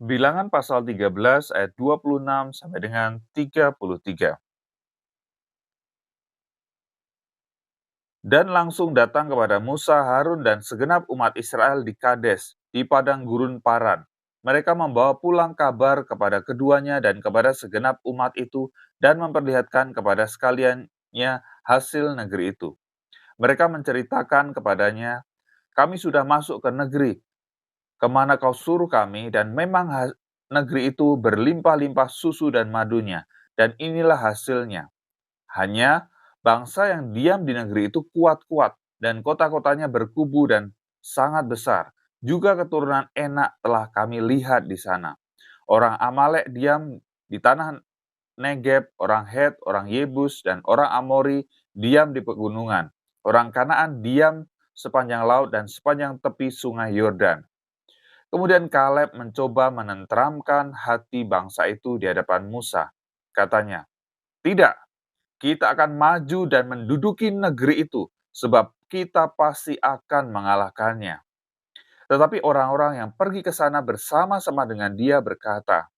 Bilangan pasal 13 ayat 26 sampai dengan 33. Dan langsung datang kepada Musa, Harun, dan segenap umat Israel di Kades, di padang gurun Paran. Mereka membawa pulang kabar kepada keduanya dan kepada segenap umat itu, dan memperlihatkan kepada sekaliannya hasil negeri itu. Mereka menceritakan kepadanya, kami sudah masuk ke negeri, kemana kau suruh kami, dan memang negeri itu berlimpah-limpah susu dan madunya, dan inilah hasilnya. Hanya bangsa yang diam di negeri itu kuat-kuat, dan kota-kotanya berkubu dan sangat besar. Juga keturunan Enak telah kami lihat di sana. Orang Amalek diam di tanah Negeb, orang Het, orang Yebus, dan orang Amori diam di pegunungan. Orang Kanaan diam sepanjang laut dan sepanjang tepi sungai Yordan. Kemudian Kaleb mencoba menenteramkan hati bangsa itu di hadapan Musa. Katanya, "Tidak, kita akan maju dan menduduki negeri itu, sebab kita pasti akan mengalahkannya." Tetapi orang-orang yang pergi ke sana bersama-sama dengan dia berkata,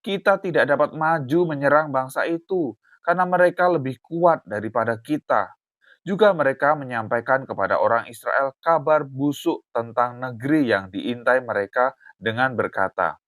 "Kita tidak dapat maju menyerang bangsa itu, karena mereka lebih kuat daripada kita." Juga mereka menyampaikan kepada orang Israel kabar busuk tentang negeri yang diintai mereka dengan berkata,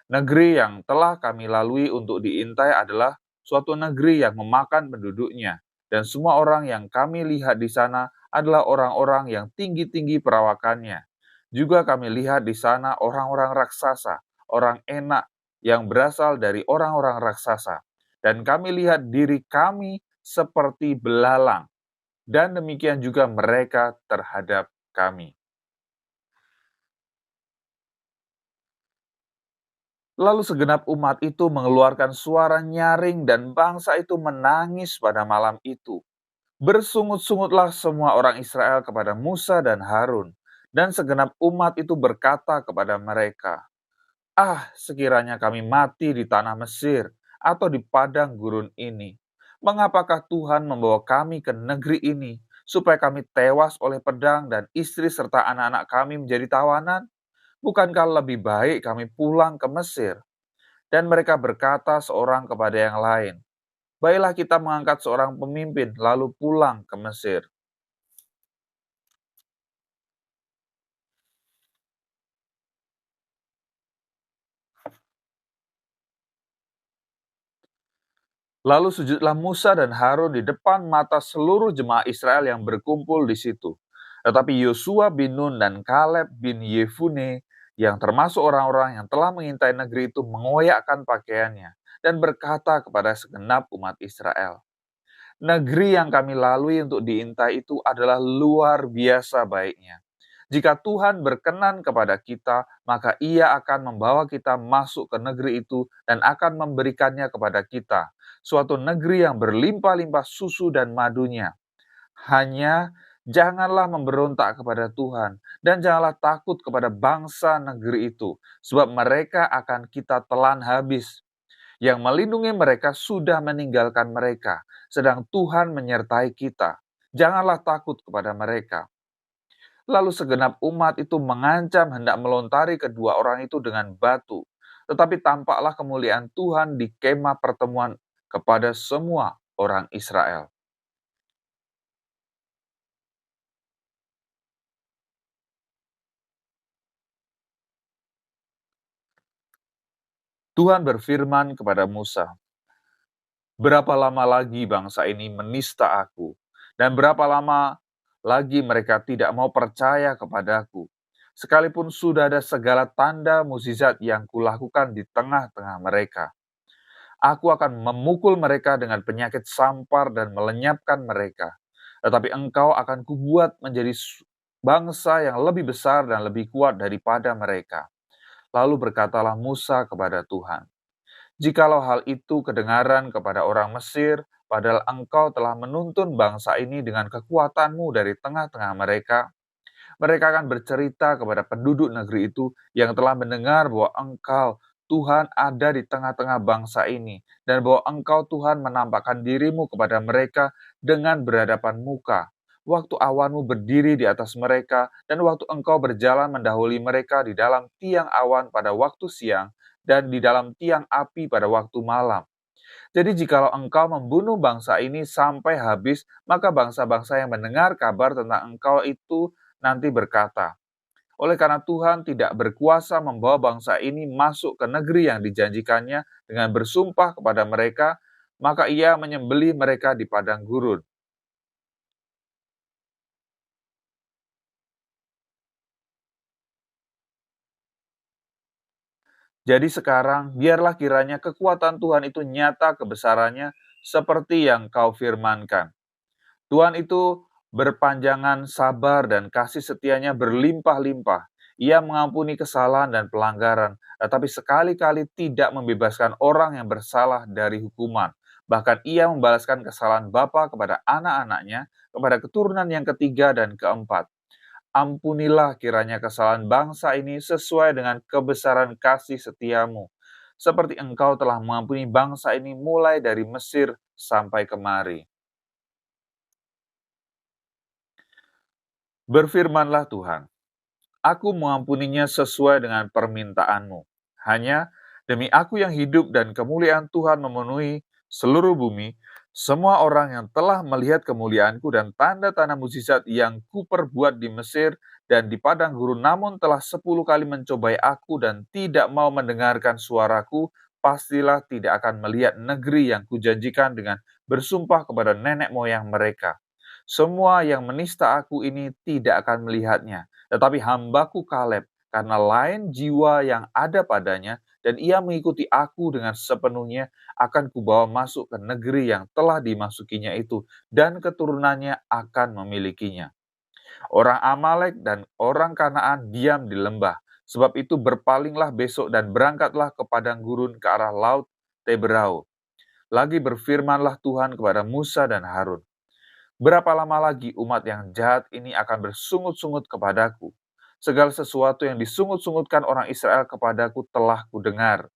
"Negeri yang telah kami lalui untuk diintai adalah suatu negeri yang memakan penduduknya, dan semua orang yang kami lihat di sana adalah orang-orang yang tinggi-tinggi perawakannya. Juga kami lihat di sana orang-orang raksasa, orang Enak yang berasal dari orang-orang raksasa, dan kami lihat diri kami seperti belalang, dan demikian juga mereka terhadap kami." Lalu segenap umat itu mengeluarkan suara nyaring dan bangsa itu menangis pada malam itu. Bersungut-sungutlah semua orang Israel kepada Musa dan Harun, dan segenap umat itu berkata kepada mereka, "Ah, sekiranya kami mati di tanah Mesir atau di padang gurun ini. Mengapakah Tuhan membawa kami ke negeri ini, supaya kami tewas oleh pedang dan istri serta anak-anak kami menjadi tawanan? Bukankah lebih baik kami pulang ke Mesir?" Dan mereka berkata seorang kepada yang lain, "Baiklah kita mengangkat seorang pemimpin, lalu pulang ke Mesir." Lalu sujudlah Musa dan Harun di depan mata seluruh jemaah Israel yang berkumpul di situ. Tetapi Yosua bin Nun dan Kaleb bin Yefune, yang termasuk orang-orang yang telah mengintai negeri itu, mengoyakkan pakaiannya dan berkata kepada segenap umat Israel, "Negeri yang kami lalui untuk diintai itu adalah luar biasa baiknya. Jika Tuhan berkenan kepada kita, maka Ia akan membawa kita masuk ke negeri itu dan akan memberikannya kepada kita, suatu negeri yang berlimpah-limpah susu dan madunya. Hanya janganlah memberontak kepada Tuhan, dan janganlah takut kepada bangsa negeri itu, sebab mereka akan kita telan habis. Yang melindungi mereka sudah meninggalkan mereka, sedang Tuhan menyertai kita. Janganlah takut kepada mereka." Lalu segenap umat itu mengancam hendak melontari kedua orang itu dengan batu. Tetapi tampaklah kemuliaan Tuhan di kemah pertemuan kepada semua orang Israel. Tuhan berfirman kepada Musa, "Berapa lama lagi bangsa ini menista aku? Dan berapa lama lagi mereka tidak mau percaya kepadaku? Sekalipun sudah ada segala tanda mukjizat yang kulakukan di tengah-tengah mereka. Aku akan memukul mereka dengan penyakit sampar dan melenyapkan mereka. Tetapi engkau akan kubuat menjadi bangsa yang lebih besar dan lebih kuat daripada mereka." Lalu berkatalah Musa kepada Tuhan, "Jikalau hal itu kedengaran kepada orang Mesir, padahal engkau telah menuntun bangsa ini dengan kekuatanmu dari tengah-tengah mereka, mereka akan bercerita kepada penduduk negeri itu yang telah mendengar bahwa engkau, Tuhan, ada di tengah-tengah bangsa ini, dan bahwa engkau, Tuhan, menampakkan dirimu kepada mereka dengan berhadapan muka. waktu awanmu berdiri di atas mereka, dan waktu engkau berjalan mendahului mereka di dalam tiang awan pada waktu siang, dan di dalam tiang api pada waktu malam. Jadi jikalau engkau membunuh bangsa ini sampai habis, maka bangsa-bangsa yang mendengar kabar tentang engkau itu nanti berkata, oleh karena Tuhan tidak berkuasa membawa bangsa ini masuk ke negeri yang dijanjikannya dengan bersumpah kepada mereka, maka ia menyembelih mereka di padang gurun. Jadi sekarang, biarlah kiranya kekuatan Tuhan itu nyata kebesarannya seperti yang kau firmankan. Tuhan itu berpanjangan sabar dan kasih setianya berlimpah-limpah. Ia mengampuni kesalahan dan pelanggaran, tetapi sekali-kali tidak membebaskan orang yang bersalah dari hukuman. Bahkan ia membalaskan kesalahan bapa kepada anak-anaknya, kepada keturunan yang ketiga dan keempat. Ampunilah kiranya kesalahan bangsa ini sesuai dengan kebesaran kasih setiamu, seperti engkau telah mengampuni bangsa ini mulai dari Mesir sampai kemari. Berfirmanlah Tuhan, aku mengampuninya sesuai dengan permintaanmu. Hanya demi aku yang hidup dan kemuliaan Tuhan memenuhi seluruh bumi, semua orang yang telah melihat kemuliaanku dan tanda-tanda mukjizat yang kuperbuat di Mesir dan di padang gurun, namun telah 10 kali mencobai aku dan tidak mau mendengarkan suaraku, pastilah tidak akan melihat negeri yang kujanjikan dengan bersumpah kepada nenek moyang mereka. Semua yang menista aku ini tidak akan melihatnya, tetapi hambaku Kaleb, karena lain jiwa yang ada padanya, dan ia mengikuti aku dengan sepenuhnya, akan kubawa masuk ke negeri yang telah dimasukinya itu, dan keturunannya akan memilikinya. Orang Amalek dan orang Kanaan diam di lembah, sebab itu berpalinglah besok dan berangkatlah ke padang gurun ke arah laut Teberau. Lagi berfirmanlah Tuhan kepada Musa dan Harun, berapa lama lagi umat yang jahat ini akan bersungut-sungut kepadaku? Segala sesuatu yang disungut-sungutkan orang Israel kepadaku telah kudengar.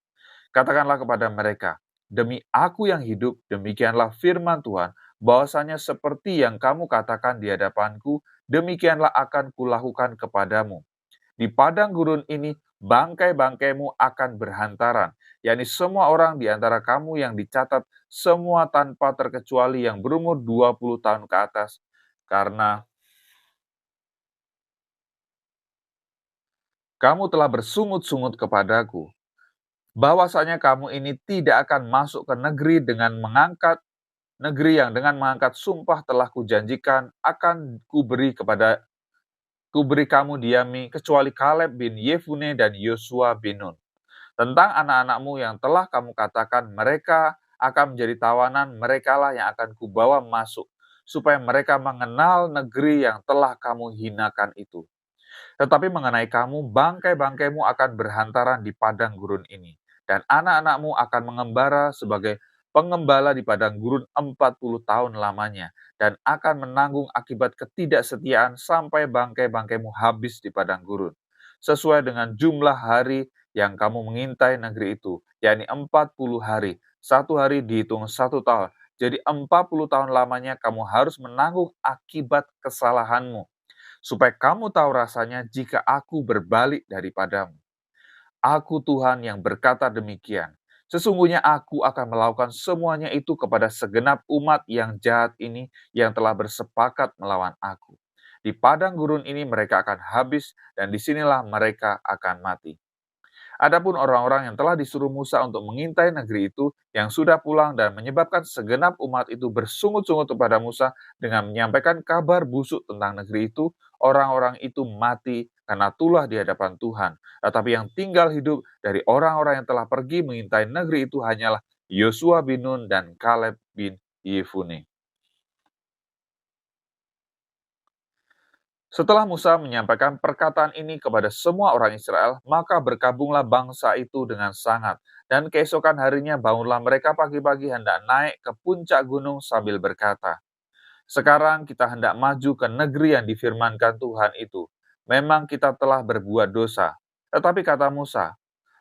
Katakanlah kepada mereka, demi aku yang hidup, demikianlah firman Tuhan, bahwasanya seperti yang kamu katakan di hadapanku, demikianlah akan kulakukan kepadamu. Di padang gurun ini, bangkai-bangkaimu akan berhantaran, yakni semua orang di antara kamu yang dicatat, semua tanpa terkecuali yang berumur 20 tahun ke atas, karena kamu telah bersungut-sungut kepadaku, bahwasanya kamu ini tidak akan masuk ke negeri yang dengan mengangkat sumpah telah kujanjikan akan kuberi kamu diami, kecuali Kaleb bin Yefune dan Yosua bin Nun. Tentang anak-anakmu yang telah kamu katakan mereka akan menjadi tawanan, merekalah yang akan kubawa masuk, supaya mereka mengenal negeri yang telah kamu hinakan itu. Tetapi mengenai kamu, bangkai-bangkaimu akan berhantaran di padang gurun ini, dan anak-anakmu akan mengembara sebagai pengembala di padang gurun 40 tahun lamanya, dan akan menanggung akibat ketidaksetiaan sampai bangkai-bangkaimu habis di padang gurun, sesuai dengan jumlah hari yang kamu mengintai negeri itu, yakni 40 hari, satu hari dihitung 1 tahun, jadi 40 tahun lamanya kamu harus menanggung akibat kesalahanmu, supaya kamu tahu rasanya jika aku berbalik daripadamu. Aku Tuhan yang berkata demikian. Sesungguhnya aku akan melakukan semuanya itu kepada segenap umat yang jahat ini yang telah bersepakat melawan aku. Di padang gurun ini mereka akan habis dan disinilah mereka akan mati. Adapun orang-orang yang telah disuruh Musa untuk mengintai negeri itu, yang sudah pulang dan menyebabkan segenap umat itu bersungut-sungut kepada Musa dengan menyampaikan kabar busuk tentang negeri itu, orang-orang itu mati karena tulah di hadapan Tuhan. Tetapi yang tinggal hidup dari orang-orang yang telah pergi mengintai negeri itu hanyalah Yosua bin Nun dan Kaleb bin Yefune. Setelah Musa menyampaikan perkataan ini kepada semua orang Israel, maka berkabunglah bangsa itu dengan sangat. Dan keesokan harinya bangunlah mereka pagi-pagi hendak naik ke puncak gunung sambil berkata, sekarang kita hendak maju ke negeri yang difirmankan Tuhan itu. Memang kita telah berbuat dosa. Tetapi kata Musa,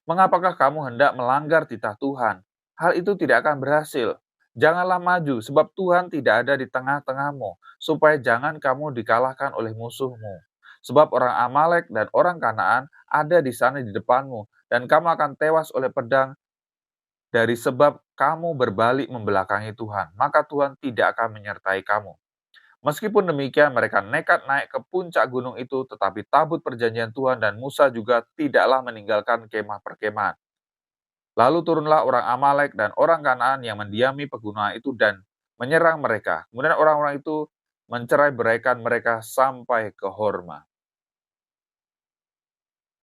mengapakah kamu hendak melanggar titah Tuhan? Hal itu tidak akan berhasil. Janganlah maju, sebab Tuhan tidak ada di tengah-tengahmu, supaya jangan kamu dikalahkan oleh musuhmu. Sebab orang Amalek dan orang Kanaan ada di sana di depanmu, dan kamu akan tewas oleh pedang dari sebab kamu berbalik membelakangi Tuhan. Maka Tuhan tidak akan menyertai kamu. Meskipun demikian, mereka nekat naik ke puncak gunung itu, tetapi tabut perjanjian Tuhan dan Musa juga tidaklah meninggalkan kemah perkemahan. Lalu turunlah orang Amalek dan orang Kanaan yang mendiami pegunungan itu dan menyerang mereka. Kemudian orang-orang itu mencerai beraikan mereka sampai ke Horma.